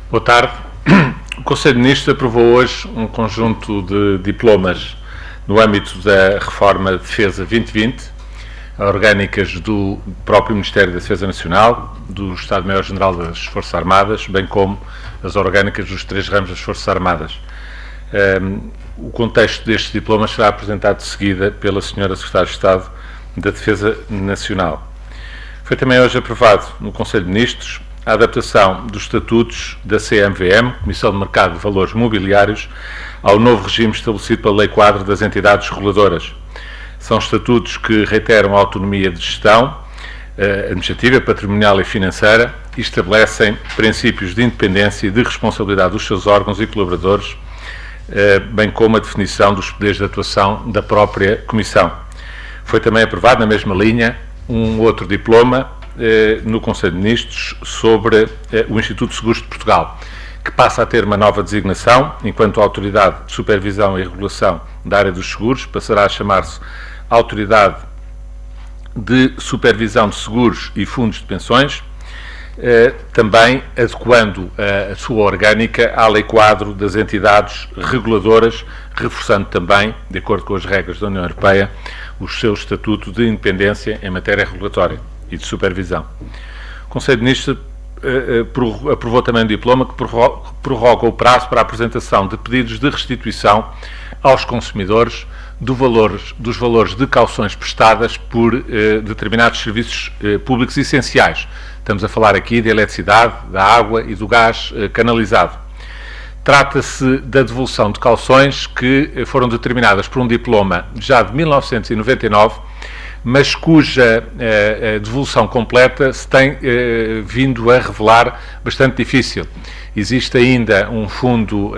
Boa tarde. O Conselho de Ministros aprovou hoje um conjunto de diplomas no âmbito da reforma de Defesa 2020, orgânicas do próprio Ministério da Defesa Nacional, do Estado-Maior-General das Forças Armadas, bem como as orgânicas dos 3 ramos das Forças Armadas. O contexto destes diplomas será apresentado de seguida pela Sra. Secretária de Estado da Defesa Nacional. Foi também hoje aprovado no Conselho de Ministros a adaptação dos estatutos da CMVM, Comissão de Mercado de Valores Mobiliários, ao novo regime estabelecido pela Lei Quadro das Entidades Reguladoras. São estatutos que reiteram a autonomia de gestão administrativa, patrimonial e financeira e estabelecem princípios de independência e de responsabilidade dos seus órgãos e colaboradores, bem como a definição dos poderes de atuação da própria Comissão. Foi também aprovado, na mesma linha, um outro diploma no Conselho de Ministros sobre o Instituto de Seguros de Portugal, que passa a ter uma nova designação, enquanto Autoridade de Supervisão e Regulação da área dos seguros, passará a chamar-se Autoridade de Supervisão de Seguros e Fundos de Pensões, também adequando a sua orgânica à Lei Quadro das Entidades Reguladoras, reforçando também, de acordo com as regras da União Europeia, o seu estatuto de independência em matéria regulatória e de supervisão. O Conselho de Ministros aprovou também um diploma que prorroga o prazo para a apresentação de pedidos de restituição aos consumidores dos valores de cauções prestadas por determinados serviços públicos essenciais. Estamos a falar aqui da eletricidade, da água e do gás canalizado. Trata-se da devolução de cauções que foram determinadas por um diploma já de 1999, mas cuja devolução completa se tem vindo a revelar bastante difícil. Existe ainda um fundo,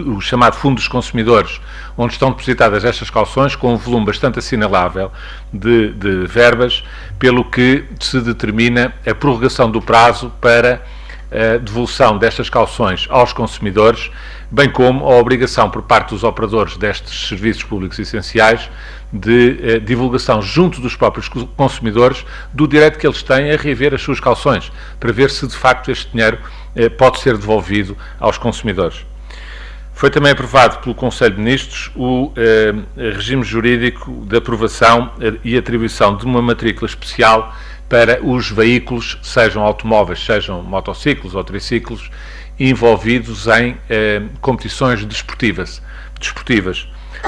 o chamado Fundo dos Consumidores, onde estão depositadas estas cauções com um volume bastante assinalável de verbas, pelo que se determina a prorrogação do prazo para a devolução destas cauções aos consumidores, bem como a obrigação por parte dos operadores destes serviços públicos essenciais de divulgação junto dos próprios consumidores do direito que eles têm a reaver as suas cauções, para ver se de facto este dinheiro pode ser devolvido aos consumidores. Foi também aprovado pelo Conselho de Ministros o regime jurídico de aprovação e atribuição de uma matrícula especial para os veículos, sejam automóveis, sejam motociclos ou triciclos, envolvidos em competições desportivas.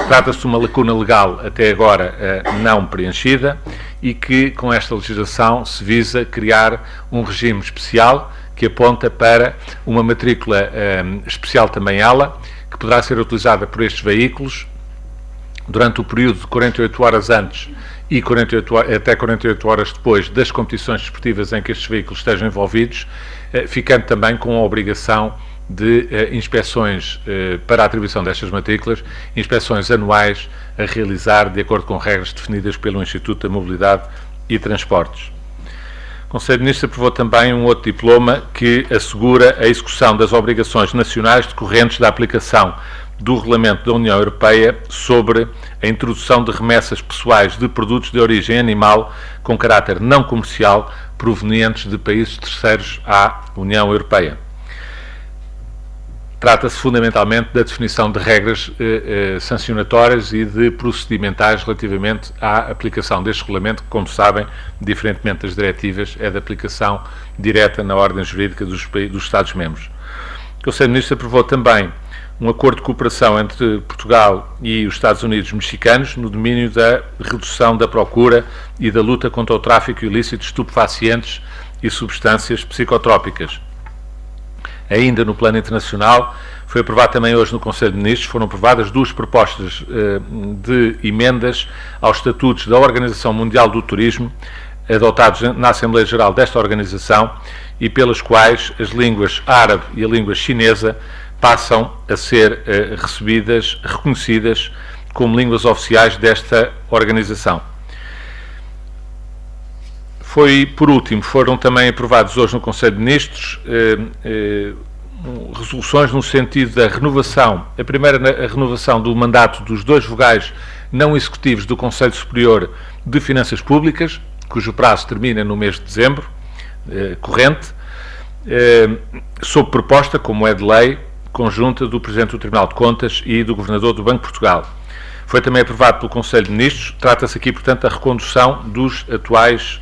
Trata-se de uma lacuna legal até agora não preenchida e que, com esta legislação, se visa criar um regime especial que aponta para uma matrícula especial também ela, que poderá ser utilizada por estes veículos durante o período de 48 horas antes e até 48 horas depois das competições desportivas em que estes veículos estejam envolvidos, ficando também com a obrigação de inspeções para a atribuição destas matrículas, inspeções anuais a realizar de acordo com regras definidas pelo Instituto da Mobilidade e Transportes. O Conselho de Ministros aprovou também um outro diploma que assegura a execução das obrigações nacionais decorrentes da aplicação do Regulamento da União Europeia sobre a introdução de remessas pessoais de produtos de origem animal com caráter não comercial provenientes de países terceiros à União Europeia. Trata-se fundamentalmente da definição de regras sancionatórias e de procedimentais relativamente à aplicação deste regulamento, que, como sabem, diferentemente das diretivas, é de aplicação direta na ordem jurídica dos Estados-membros. O Conselho de Ministros aprovou também um acordo de cooperação entre Portugal e os Estados Unidos mexicanos no domínio da redução da procura e da luta contra o tráfico ilícito de estupefacientes e substâncias psicotrópicas. Ainda no plano internacional, foi aprovado também hoje no Conselho de Ministros, foram aprovadas 2 propostas de emendas aos estatutos da Organização Mundial do Turismo, adotados na Assembleia Geral desta organização, e pelas quais as línguas árabe e a língua chinesa passam a ser reconhecidas como línguas oficiais desta organização. Por último, foram também aprovados hoje no Conselho de Ministros resoluções no sentido da renovação, a primeira, a renovação do mandato dos 2 vogais não executivos do Conselho Superior de Finanças Públicas, cujo prazo termina no mês de dezembro corrente, sob proposta, como é de lei, conjunta do Presidente do Tribunal de Contas e do Governador do Banco de Portugal. Foi também aprovado pelo Conselho de Ministros. Trata-se aqui, portanto, da recondução dos atuais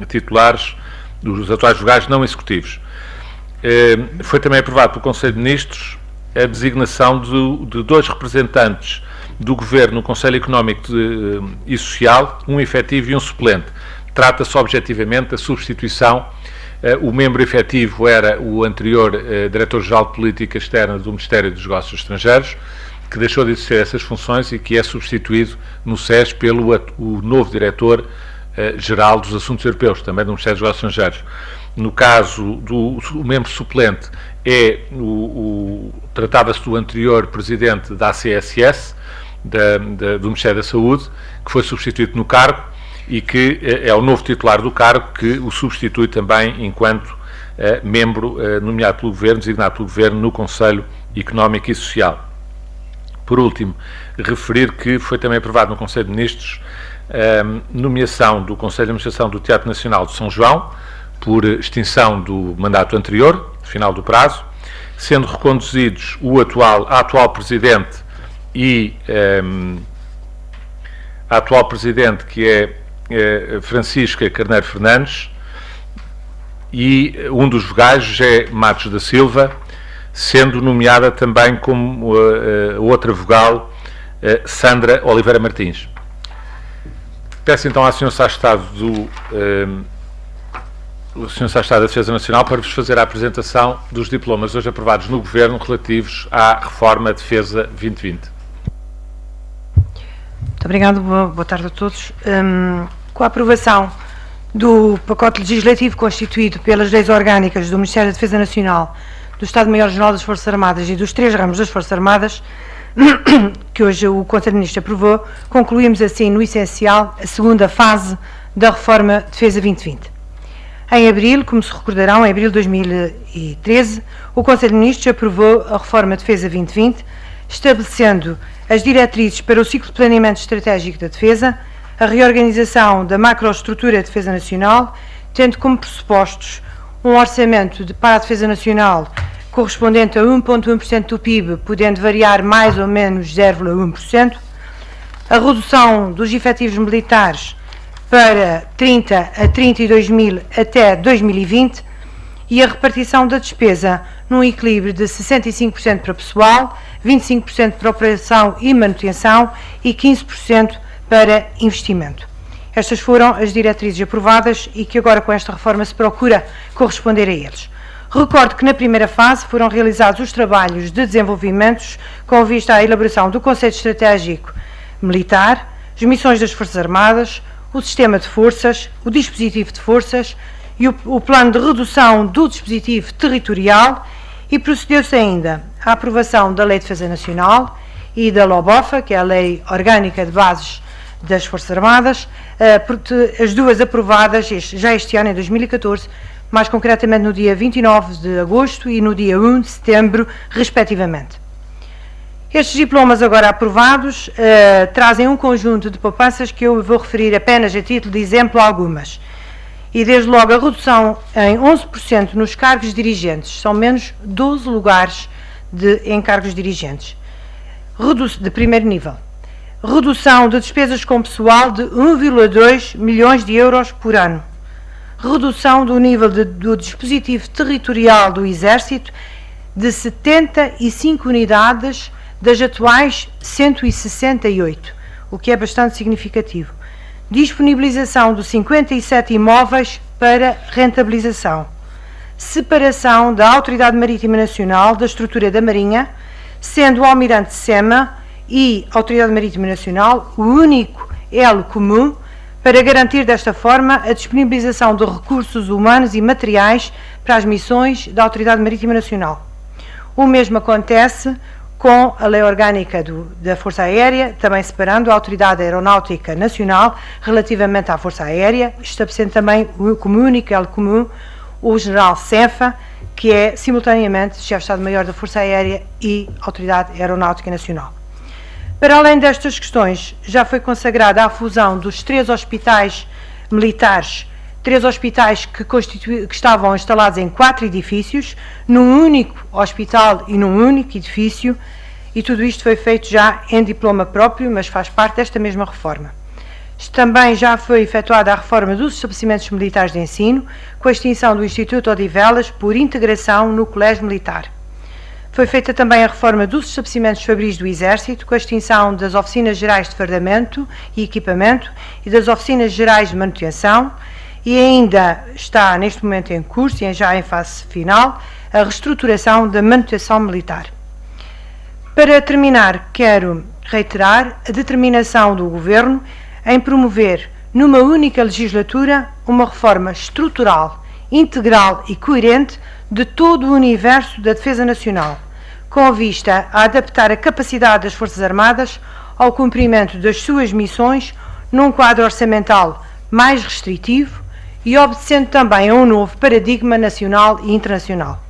titulares, dos atuais vogais não executivos. Foi também aprovado pelo Conselho de Ministros a designação de 2 representantes do Governo no Conselho Económico e Social, um efetivo e um suplente. Trata-se objetivamente da substituição. O membro efetivo era o anterior Diretor-Geral de Política Externa do Ministério dos Negócios Estrangeiros, que deixou de exercer essas funções e que é substituído no SES pelo o novo Diretor-Geral dos Assuntos Europeus, também do Ministério dos Negócios Estrangeiros. No caso do membro suplente, tratava-se do anterior Presidente da ACSS, do Ministério da Saúde, que foi substituído no cargo e que é o novo titular do cargo que o substitui também enquanto membro nomeado pelo Governo, designado pelo Governo no Conselho Económico e Social. Por último, referir que foi também aprovado no Conselho de Ministros a nomeação do Conselho de Administração do Teatro Nacional de São João, por extinção do mandato anterior, final do prazo, sendo reconduzidos a atual Presidente e a atual Presidente, que é Francisca Carneiro Fernandes, e um dos vogais, José Matos da Silva, sendo nomeada também como outra vogal, Sandra Oliveira Martins. Peço então ao Sr. Secretário de Estado o Sr. Secretário da Defesa Nacional para vos fazer a apresentação dos diplomas hoje aprovados no Governo relativos à Reforma Defesa 2020. Muito obrigado, boa tarde a todos. Com a aprovação do pacote legislativo constituído pelas leis orgânicas do Ministério da Defesa Nacional, do Estado-Maior-General das Forças Armadas e dos 3 ramos das Forças Armadas, que hoje o Conselho de Ministros aprovou, concluímos assim, no essencial, a segunda fase da Reforma Defesa 2020. Em abril, como se recordarão, em abril de 2013, o Conselho de Ministros aprovou a Reforma Defesa 2020, estabelecendo as diretrizes para o ciclo de planeamento estratégico da defesa, a reorganização da macroestrutura de defesa nacional, tendo como pressupostos um orçamento para a defesa nacional correspondente a 1,1% do PIB, podendo variar mais ou menos 0,1%, a redução dos efetivos militares para 30 a 32 mil até 2020 e a repartição da despesa num equilíbrio de 65% para pessoal, 25% para operação e manutenção e 15% para investimento. Estas foram as diretrizes aprovadas e que agora com esta reforma se procura corresponder a eles. Recordo que na primeira fase foram realizados os trabalhos de desenvolvimento com vista à elaboração do conceito estratégico militar, as missões das Forças Armadas, o sistema de forças, o dispositivo de forças e o plano de redução do dispositivo territorial e procedeu-se ainda à aprovação da Lei de Defesa Nacional e da LOBOFA, que é a Lei Orgânica de Bases das Forças Armadas, as duas aprovadas já este ano, em 2014, mais concretamente no dia 29 de agosto e no dia 1 de setembro, respectivamente. Estes diplomas agora aprovados trazem um conjunto de poupanças que eu vou referir apenas a título de exemplo algumas. E desde logo a redução em 11% nos cargos dirigentes, são menos 12 lugares em cargos dirigentes, de primeiro nível. Redução de despesas com pessoal de 1,2 milhões de euros por ano. Redução do nível do dispositivo territorial do Exército de 75 unidades das atuais 168, o que é bastante significativo. Disponibilização de 57 imóveis para rentabilização. Separação da Autoridade Marítima Nacional da estrutura da Marinha, sendo o Almirante SEMA e a Autoridade Marítima Nacional o único elo comum para garantir desta forma a disponibilização de recursos humanos e materiais para as missões da Autoridade Marítima Nacional. O mesmo acontece com a Lei Orgânica da Força Aérea, também separando a Autoridade Aeronáutica Nacional relativamente à Força Aérea, estabelecendo também como único elo comum o General Senfa, que é simultaneamente Chefe de Estado-Maior da Força Aérea e Autoridade Aeronáutica Nacional. Para além destas questões, já foi consagrada a fusão dos 3 hospitais militares 3 hospitais que estavam instalados em 4 edifícios, num único hospital e num único edifício, e tudo isto foi feito já em diploma próprio, mas faz parte desta mesma reforma. Também já foi efetuada a reforma dos estabelecimentos militares de ensino, com a extinção do Instituto Odivelas por integração no Colégio Militar. Foi feita também a reforma dos estabelecimentos fabris do Exército, com a extinção das oficinas gerais de fardamento e equipamento e das oficinas gerais de manutenção, e ainda está neste momento em curso e já em fase final a reestruturação da manutenção militar. Para terminar, quero reiterar a determinação do Governo em promover, numa única legislatura, uma reforma estrutural, integral e coerente de todo o universo da Defesa Nacional, com vista a adaptar a capacidade das Forças Armadas ao cumprimento das suas missões num quadro orçamental mais restritivo e obedecendo também a um novo paradigma nacional e internacional.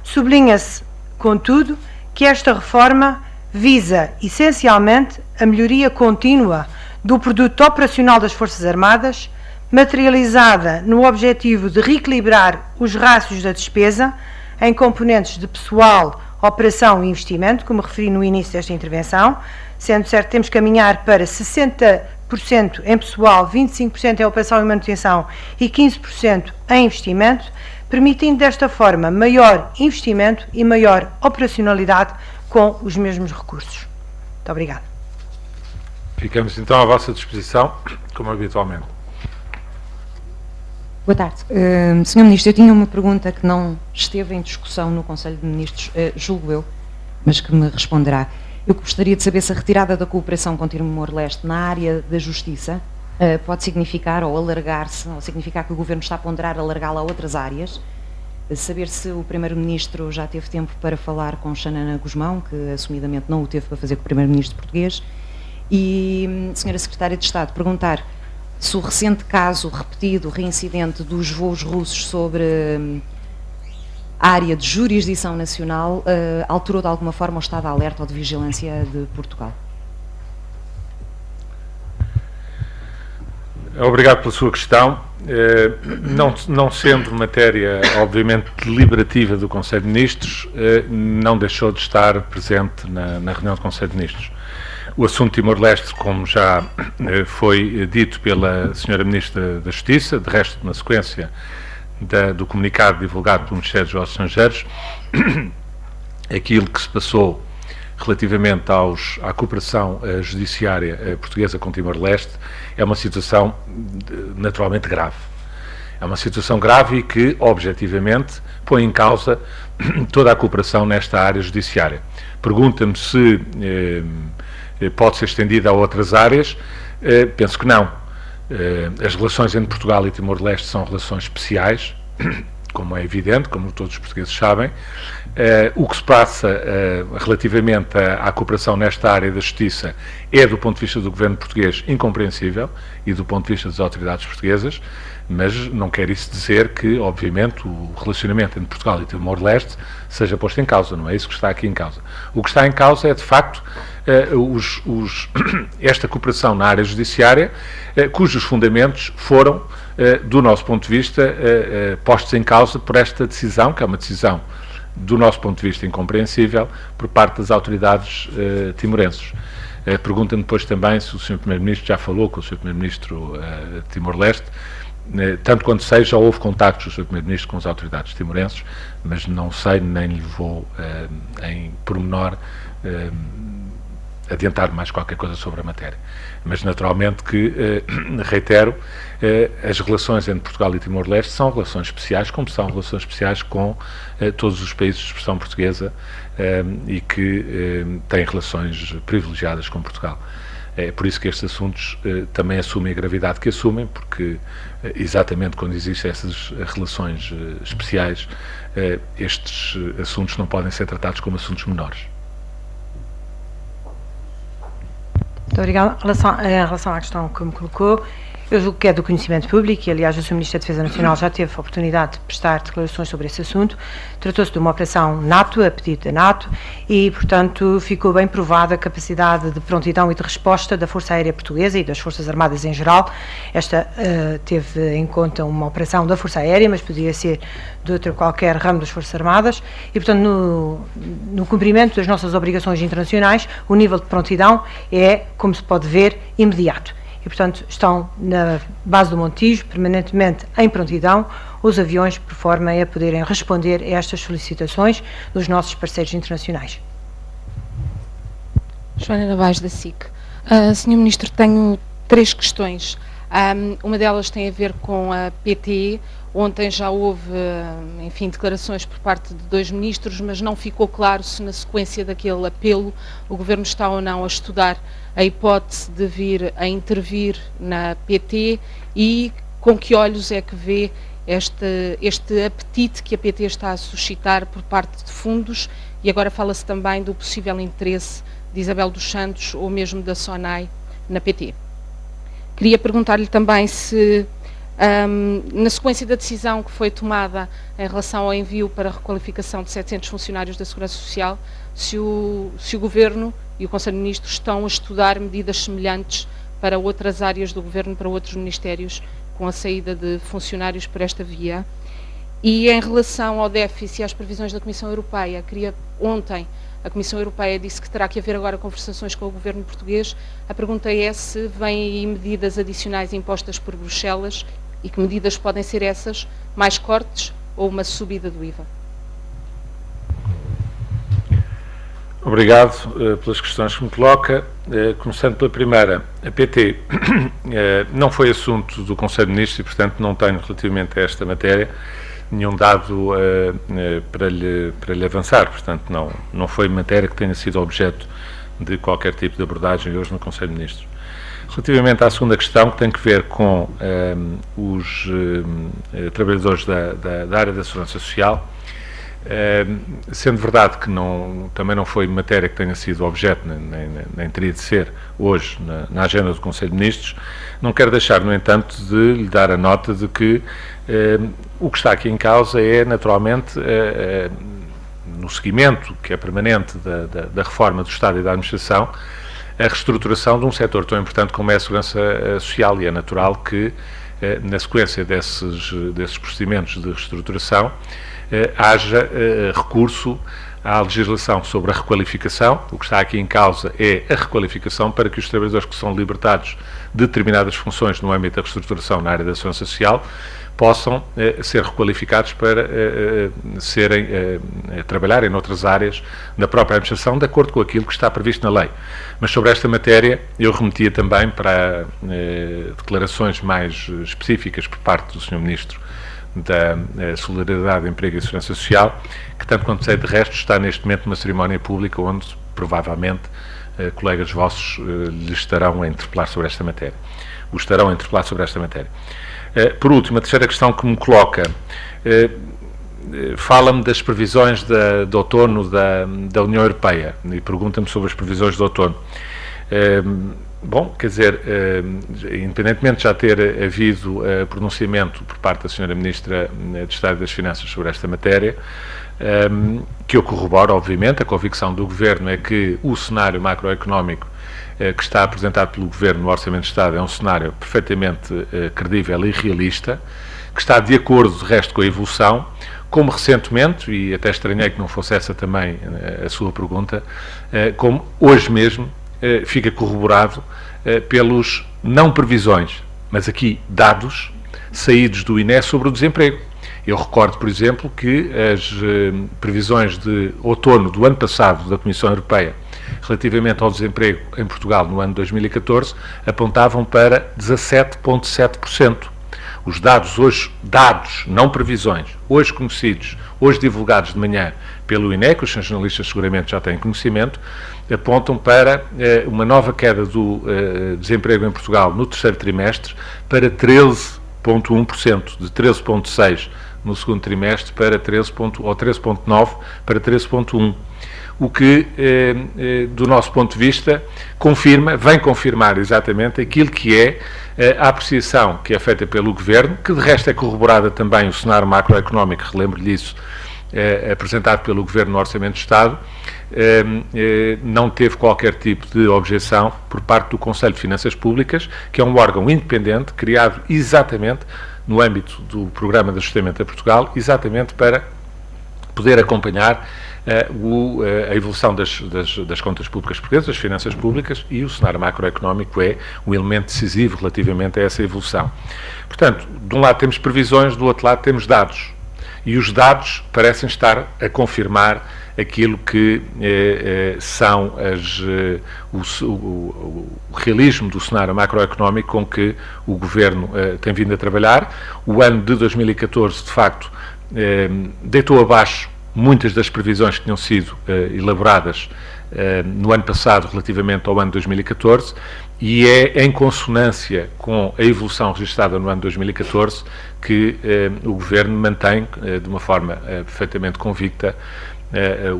Sublinha-se, contudo, que esta reforma visa, essencialmente, a melhoria contínua do produto operacional das Forças Armadas, materializada no objetivo de reequilibrar os rácios da despesa em componentes de pessoal, operação e investimento, como referi no início desta intervenção, sendo certo que temos que caminhar para 60% em pessoal, 25% em operação e manutenção e 15% em investimento, permitindo desta forma maior investimento e maior operacionalidade com os mesmos recursos. Muito obrigada. Ficamos então à vossa disposição, como habitualmente. Boa tarde. Sr. Ministro, eu tinha uma pergunta que não esteve em discussão no Conselho de Ministros, julgo eu, mas que me responderá. Eu gostaria de saber se a retirada da cooperação com Timor-Leste na área da justiça pode significar ou alargar-se, ou significar que o Governo está a ponderar alargá-la a outras áreas. Saber se o Primeiro-Ministro já teve tempo para falar com Xanana Guzmão, que assumidamente não o teve para fazer com o Primeiro-Ministro português. E, Sra. Secretária de Estado, perguntar se o recente caso repetido, reincidente dos voos russos sobre a área de jurisdição nacional alterou de alguma forma o estado de alerta ou de vigilância de Portugal. Obrigado pela sua questão. Não sendo matéria, obviamente, deliberativa do Conselho de Ministros, não deixou de estar presente na reunião do Conselho de Ministros. O assunto Timor-Leste, como já foi dito pela Sra. Ministra da Justiça, de resto, na sequência do comunicado divulgado pelo Ministério dos Negócios Estrangeiros, aquilo que se passou relativamente à cooperação judiciária portuguesa com Timor-Leste é uma situação naturalmente grave. É uma situação grave e que, objetivamente, põe em causa toda a cooperação nesta área judiciária. Pergunta-me se pode ser estendida a outras áreas. Penso que não. As relações entre Portugal e Timor-Leste são relações especiais, como é evidente, como todos os portugueses sabem. O que se passa relativamente à cooperação nesta área da justiça é, do ponto de vista do governo português, incompreensível e do ponto de vista das autoridades portuguesas, mas não quer isso dizer que, obviamente, o relacionamento entre Portugal e Timor-Leste seja posto em causa. Não é isso que está aqui em causa. O que está em causa é, de facto, esta cooperação na área judiciária, cujos fundamentos foram, do nosso ponto de vista, postos em causa por esta decisão, que é uma decisão, do nosso ponto de vista, incompreensível, por parte das autoridades timorenses. Pergunta-me depois também se o Sr. Primeiro-Ministro já falou com o Sr. Primeiro-Ministro de Timor-Leste. Tanto quanto sei, já houve contactos do Sr. Primeiro-Ministro com as autoridades timorenses, mas não sei, nem lhe vou, em pormenor, adiantar mais qualquer coisa sobre a matéria. Mas, naturalmente, que, reitero, as relações entre Portugal e Timor-Leste são relações especiais, como são relações especiais com todos os países de expressão portuguesa e que têm relações privilegiadas com Portugal. É por isso que estes assuntos também assumem a gravidade que assumem, porque exatamente quando existem essas relações especiais, estes assuntos não podem ser tratados como assuntos menores. Muito obrigada. Em relação à questão que me colocou, Eu julgo que é do conhecimento público e, aliás, o Sr. Ministro da Defesa Nacional já teve a oportunidade de prestar declarações sobre esse assunto. Tratou-se de uma operação NATO, a pedido da NATO, e, portanto, ficou bem provada a capacidade de prontidão e de resposta da Força Aérea Portuguesa e das Forças Armadas em geral. Esta teve em conta uma operação da Força Aérea, mas podia ser de outro qualquer ramo das Forças Armadas, e, portanto, no cumprimento das nossas obrigações internacionais, o nível de prontidão é, como se pode ver, imediato. E, portanto, estão na base do Montijo, permanentemente em prontidão, os aviões, por forma a poderem responder a estas solicitações dos nossos parceiros internacionais. Joana Navais, da SIC. Sr. Ministro, tenho 3 questões. Uma delas tem a ver com a PTE. Ontem já houve, enfim, declarações por parte de 2 ministros, mas não ficou claro se na sequência daquele apelo o Governo está ou não a estudar a hipótese de vir a intervir na PT e com que olhos é que vê este apetite que a PT está a suscitar por parte de fundos, e agora fala-se também do possível interesse de Isabel dos Santos ou mesmo da SONAI na PT. Queria perguntar-lhe também se, na sequência da decisão que foi tomada em relação ao envio para a requalificação de 700 funcionários da Segurança Social, se o Governo e o Conselho de Ministros estão a estudar medidas semelhantes para outras áreas do Governo, para outros ministérios, com a saída de funcionários por esta via. E em relação ao déficit e às previsões da Comissão Europeia, ontem a Comissão Europeia disse que terá que haver agora conversações com o Governo português. A pergunta é se vêm aí medidas adicionais impostas por Bruxelas e que medidas podem ser essas, mais cortes ou uma subida do IVA? Obrigado pelas questões que me coloca. Começando pela primeira, a PT não foi assunto do Conselho de Ministros e, portanto, não tenho relativamente a esta matéria nenhum dado para lhe avançar. Portanto, não foi matéria que tenha sido objeto de qualquer tipo de abordagem hoje no Conselho de Ministros. Relativamente à segunda questão, que tem que ver com os trabalhadores da área da Segurança Social, sendo verdade que também não foi matéria que tenha sido objeto, nem teria de ser hoje na agenda do Conselho de Ministros, não quero deixar, no entanto, de lhe dar a nota de que o que está aqui em causa é, naturalmente, no seguimento, que é permanente da reforma do Estado e da Administração, a reestruturação de um setor tão importante como é a Segurança Social, e é natural que, na sequência desses procedimentos de reestruturação, haja recurso à legislação sobre a requalificação. O que está aqui em causa é a requalificação para que os trabalhadores que são libertados de determinadas funções no âmbito da reestruturação na área da Segurança Social possam ser requalificados para trabalharem noutras áreas da própria administração, de acordo com aquilo que está previsto na lei. Mas sobre esta matéria eu remetia também para declarações mais específicas por parte do Sr. Ministro da Solidariedade, Emprego e Segurança Social, que, tanto quanto sei de resto, está neste momento numa cerimónia pública onde, provavelmente, colegas vossos lhe estarão a interpelar sobre esta matéria. Por último, a terceira questão que me coloca, fala-me das previsões de outono da União Europeia e pergunta-me sobre as previsões de outono. Bom, quer dizer, independentemente de já ter havido pronunciamento por parte da Sra. Ministra de Estado das Finanças sobre esta matéria, que eu corroboro, obviamente, a convicção do Governo é que o cenário macroeconómico que está apresentado pelo Governo no Orçamento de Estado é um cenário perfeitamente credível e realista, que está de acordo, de resto, com a evolução, como recentemente, e até estranhei que não fosse essa também a sua pergunta, como hoje mesmo fica corroborado pelos não previsões, mas aqui dados saídos do INE sobre o desemprego. Eu recordo, por exemplo, que as previsões de outono do ano passado da Comissão Europeia relativamente ao desemprego em Portugal no ano 2014 apontavam para 17,7%. Os dados hoje, não previsões, hoje conhecidos, hoje divulgados de manhã pelo INE, que os jornalistas seguramente já têm conhecimento, apontam para uma nova queda do desemprego em Portugal no terceiro trimestre para 13,1%, de 13,6% no segundo trimestre para 13,9 para 13,1. O que, do nosso ponto de vista, vem confirmar exatamente aquilo que é a apreciação que é feita pelo Governo, que de resto é corroborada também o cenário macroeconómico, relembro-lhe isso, apresentado pelo Governo no Orçamento de Estado, não teve qualquer tipo de objeção por parte do Conselho de Finanças Públicas, que é um órgão independente, criado exatamente no âmbito do Programa de Ajustamento a Portugal, exatamente para poder acompanhar a evolução das contas públicas portuguesas, das finanças públicas, e o cenário macroeconómico é um elemento decisivo relativamente a essa evolução. Portanto, de um lado temos previsões, do outro lado temos dados. E os dados parecem estar a confirmar aquilo que são o realismo do cenário macroeconómico com que o Governo tem vindo a trabalhar. O ano de 2014, de facto, deitou abaixo muitas das previsões que tinham sido elaboradas no ano passado relativamente ao ano de 2014, e é em consonância com a evolução registrada no ano de 2014 que o Governo mantém de uma forma perfeitamente convicta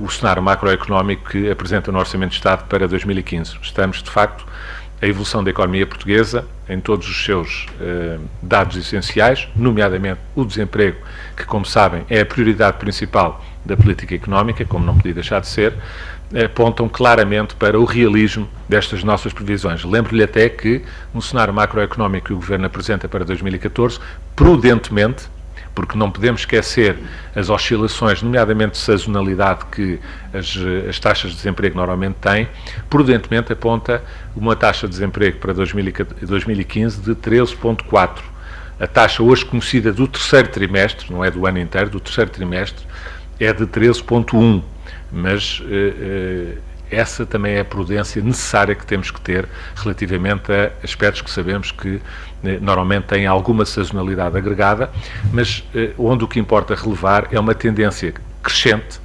o cenário macroeconómico que apresenta no Orçamento de Estado para 2015. Estamos, de facto, a evolução da economia portuguesa em todos os seus dados essenciais, nomeadamente o desemprego, que, como sabem, é a prioridade principal da política económica, como não podia deixar de ser, apontam claramente para o realismo destas nossas previsões. Lembro-lhe até que, no cenário macroeconómico que o Governo apresenta para 2014, prudentemente, porque não podemos esquecer as oscilações, nomeadamente de sazonalidade, que as taxas de desemprego normalmente têm, prudentemente aponta uma taxa de desemprego para 2015 de 13,4. A taxa hoje conhecida do terceiro trimestre, não é do ano inteiro, do terceiro trimestre, é de 13,1. Mas essa também é a prudência necessária que temos que ter relativamente a aspectos que sabemos que normalmente têm alguma sazonalidade agregada, mas onde o que importa relevar é uma tendência crescente,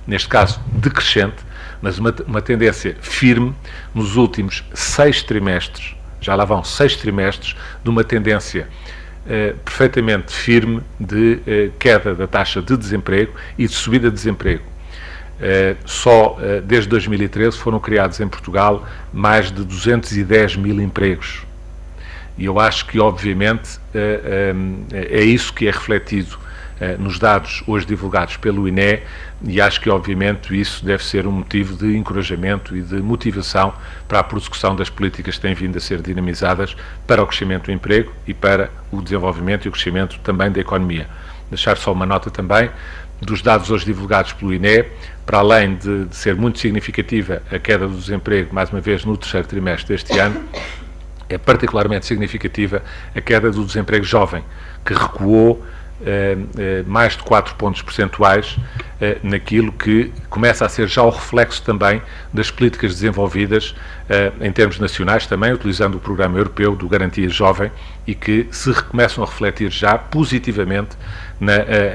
neste caso decrescente, mas uma tendência firme nos últimos 6 trimestres, já lá vão 6 trimestres, de uma tendência perfeitamente firme de queda da taxa de desemprego e de subida de desemprego. Só desde 2013 foram criados em Portugal mais de 210 mil empregos. E eu acho que, obviamente, é isso que é refletido nos dados hoje divulgados pelo INE, e acho que, obviamente, isso deve ser um motivo de encorajamento e de motivação para a prossecução das políticas que têm vindo a ser dinamizadas para o crescimento do emprego e para o desenvolvimento e o crescimento também da economia. Deixar só uma nota também dos dados hoje divulgados pelo INE, para além de ser muito significativa a queda do desemprego, mais uma vez, no terceiro trimestre deste ano, é particularmente significativa a queda do desemprego jovem, que recuou mais de 4 pontos percentuais naquilo que começa a ser já o reflexo também das políticas desenvolvidas em termos nacionais também, utilizando o programa europeu do Garantia Jovem, e que se começam a refletir já positivamente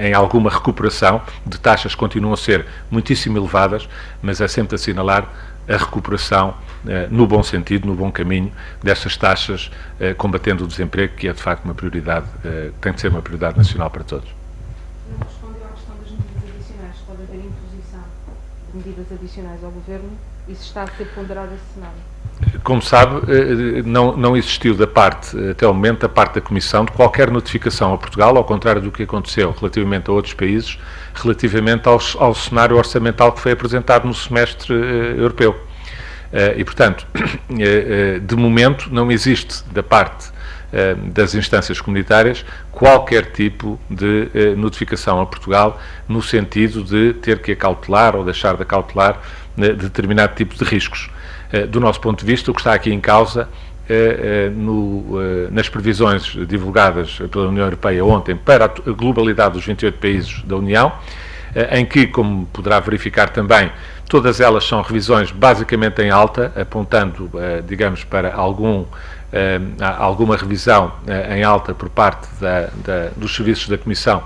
em alguma recuperação de taxas que continuam a ser muitíssimo elevadas, mas é sempre de assinalar a recuperação no bom sentido, no bom caminho destas taxas, combatendo o desemprego, que é de facto uma prioridade, tem de ser uma prioridade nacional para todos. Não respondeu à questão das medidas adicionais. Pode haver imposição de medidas adicionais ao Governo? Isso está a ser ponderado esse cenário? Como sabe, não existiu até o momento, da parte da Comissão, de qualquer notificação a Portugal, ao contrário do que aconteceu relativamente a outros países, relativamente ao cenário orçamental que foi apresentado no semestre europeu. E, portanto, de momento, não existe da parte das instâncias comunitárias qualquer tipo de notificação a Portugal no sentido de ter que acautelar ou deixar de acautelar determinado tipo de riscos. Do nosso ponto de vista, o que está aqui em causa, nas previsões divulgadas pela União Europeia ontem para a globalidade dos 28 países da União, em que, como poderá verificar também, todas elas são revisões basicamente em alta, apontando, digamos, para alguma revisão em alta por parte dos serviços da Comissão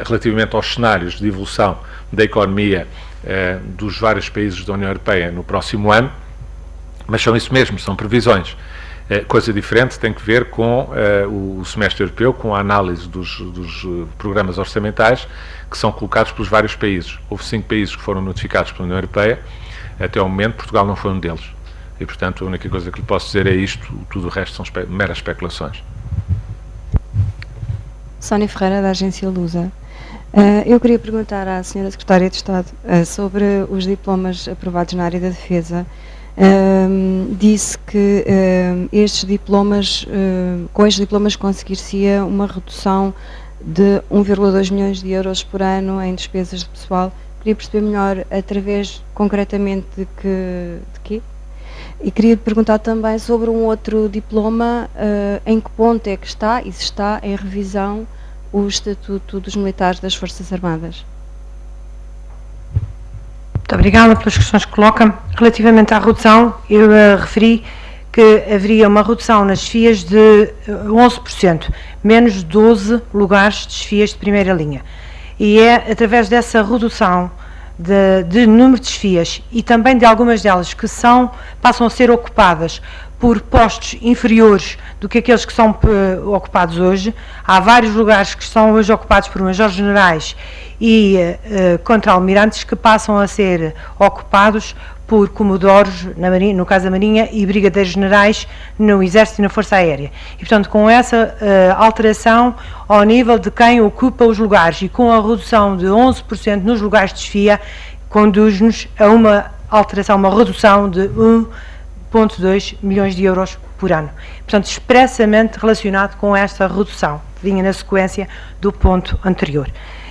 relativamente aos cenários de evolução da economia dos vários países da União Europeia no próximo ano, mas são isso mesmo, são previsões. Coisa diferente tem que ver com o semestre europeu, com a análise dos programas orçamentais que são colocados pelos vários países. Houve 5 países que foram notificados pela União Europeia, até ao momento Portugal não foi um deles. E, portanto, a única coisa que lhe posso dizer é isto, tudo o resto são meras especulações. Sónia Ferreira, da agência Lusa. Eu queria perguntar à Sra. Secretária de Estado sobre os diplomas aprovados na área da defesa. Disse que estes diplomas, com estes diplomas conseguir-se-ia uma redução de 1,2 milhões de euros por ano em despesas de pessoal. Queria perceber melhor através, concretamente, de quê? E queria perguntar também sobre um outro diploma, em que ponto é que está, e se está em revisão, o Estatuto dos Militares das Forças Armadas. Muito obrigada pelas questões que coloca. Relativamente à redução, eu referi que haveria uma redução nas FIAs de 11%, menos 12 lugares de FIAs de primeira linha. E é através dessa redução de número de FIAs e também de algumas delas que passam a ser ocupadas por postos inferiores do que aqueles que são ocupados hoje. Há vários lugares que são hoje ocupados por majores generais e contra-almirantes que passam a ser ocupados por comodores, no caso da Marinha, e brigadeiros generais no Exército e na Força Aérea. E, portanto, com essa alteração ao nível de quem ocupa os lugares e com a redução de 11% nos lugares de desfia, conduz-nos a uma alteração, uma redução de 1,2 milhões de euros por ano. Portanto, expressamente relacionado com esta redução, que vinha na sequência do ponto anterior.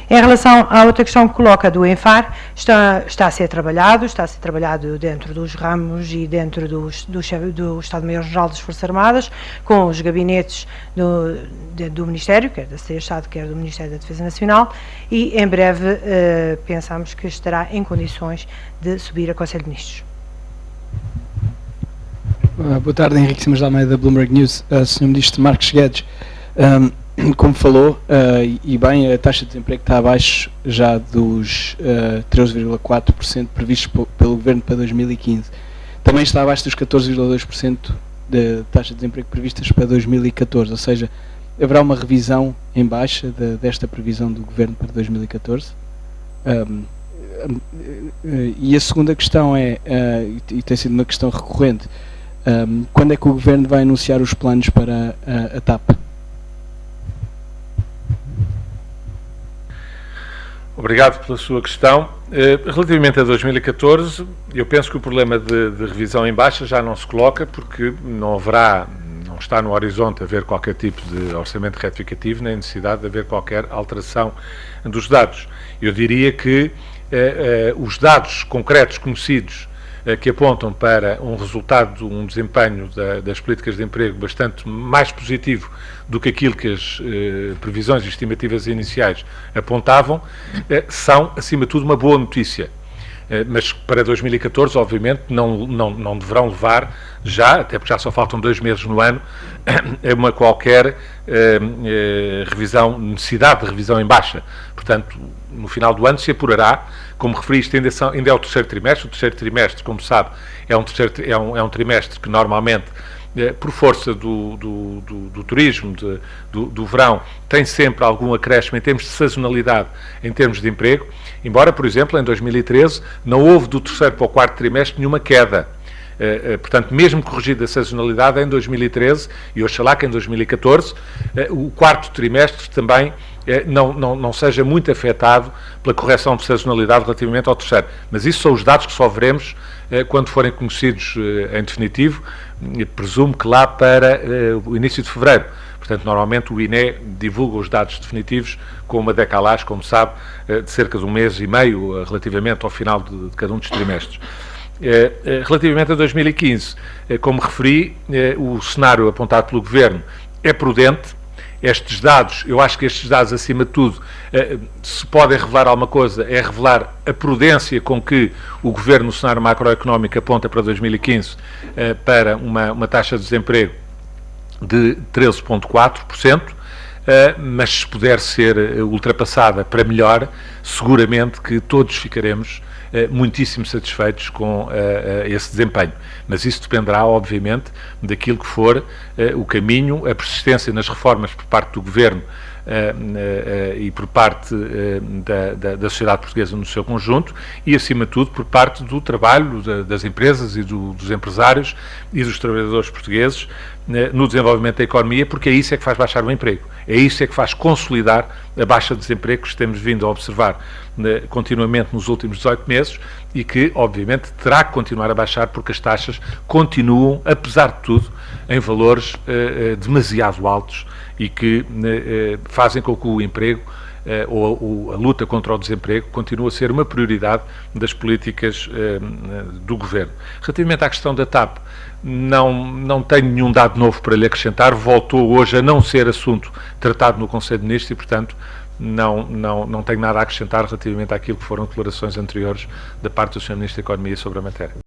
Em relação à outra questão que coloca do ENFAR, está a ser trabalhado dentro dos ramos e dentro do Estado-Maior-General das Forças Armadas, com os gabinetes do Ministério, quer da Secretaria de Estado, quer do Ministério da Defesa Nacional, e em breve pensamos que estará em condições de subir a Conselho de Ministros. Boa tarde, Henrique Simas de Almeida, da Bloomberg News. Sr. Ministro Marcos Guedes, como falou, e bem, a taxa de desemprego está abaixo já dos 13,4% previstos pelo Governo para 2015. Também está abaixo dos 14,2% de taxa de desemprego previstas para 2014, ou seja, haverá uma revisão em baixa desta previsão do Governo para 2014? E a segunda questão é, e tem sido uma questão recorrente, quando é que o Governo vai anunciar os planos para a TAP? Obrigado pela sua questão. Relativamente a 2014, eu penso que o problema de revisão em baixa já não se coloca, porque não está no horizonte haver qualquer tipo de orçamento retificativo, nem necessidade de haver qualquer alteração dos dados. Eu diria que os dados concretos conhecidos que apontam para um resultado, um desempenho das políticas de emprego bastante mais positivo do que aquilo que as previsões e estimativas iniciais apontavam, são, acima de tudo, uma boa notícia. Mas para 2014, obviamente, não deverão levar já, até porque já só faltam 2 meses no ano, a uma qualquer necessidade de revisão em baixa. Portanto, no final do ano se apurará, como referiste, ainda é o terceiro trimestre. O terceiro trimestre, como sabe, é um trimestre que normalmente, por força do turismo, do verão, tem sempre algum acréscimo em termos de sazonalidade, em termos de emprego, embora, por exemplo, em 2013 não houve do terceiro para o quarto trimestre nenhuma queda. Portanto, mesmo corrigida a sazonalidade em 2013, e oxalá que em 2014, o quarto trimestre também não seja muito afetado pela correção de sazonalidade relativamente ao terceiro. Mas isso são os dados que só veremos quando forem conhecidos em definitivo, presumo que lá para o início de fevereiro. Portanto, normalmente o INE divulga os dados definitivos com uma decalagem, como sabe, de cerca de 1 mês e meio, relativamente ao final de cada um dos trimestres. Relativamente a 2015, como referi, o cenário apontado pelo Governo é prudente. Estes dados, eu acho que estes dados, acima de tudo, se podem revelar alguma coisa, é revelar a prudência com que o Governo, no cenário macroeconómico, aponta para 2015 para uma taxa de desemprego de 13,4%. mas se puder ser ultrapassada para melhor, seguramente que todos ficaremos muitíssimo satisfeitos com esse desempenho. Mas isso dependerá, obviamente, daquilo que for o caminho, a persistência nas reformas por parte do Governo e por parte da sociedade portuguesa no seu conjunto e, acima de tudo, por parte do trabalho das empresas e dos empresários e dos trabalhadores portugueses no desenvolvimento da economia, porque é isso é que faz baixar o emprego, é isso é que faz consolidar a baixa de desemprego que temos vindo a observar continuamente nos últimos 18 meses e que, obviamente, terá que continuar a baixar porque as taxas continuam, apesar de tudo, em valores demasiado altos e que fazem com que o emprego ou a luta contra o desemprego continue a ser uma prioridade das políticas do Governo. Relativamente à questão da TAP, não tenho nenhum dado novo para lhe acrescentar, voltou hoje a não ser assunto tratado no Conselho de Ministros e, portanto, não tenho nada a acrescentar relativamente àquilo que foram declarações anteriores da parte do Sr. Ministro da Economia sobre a matéria.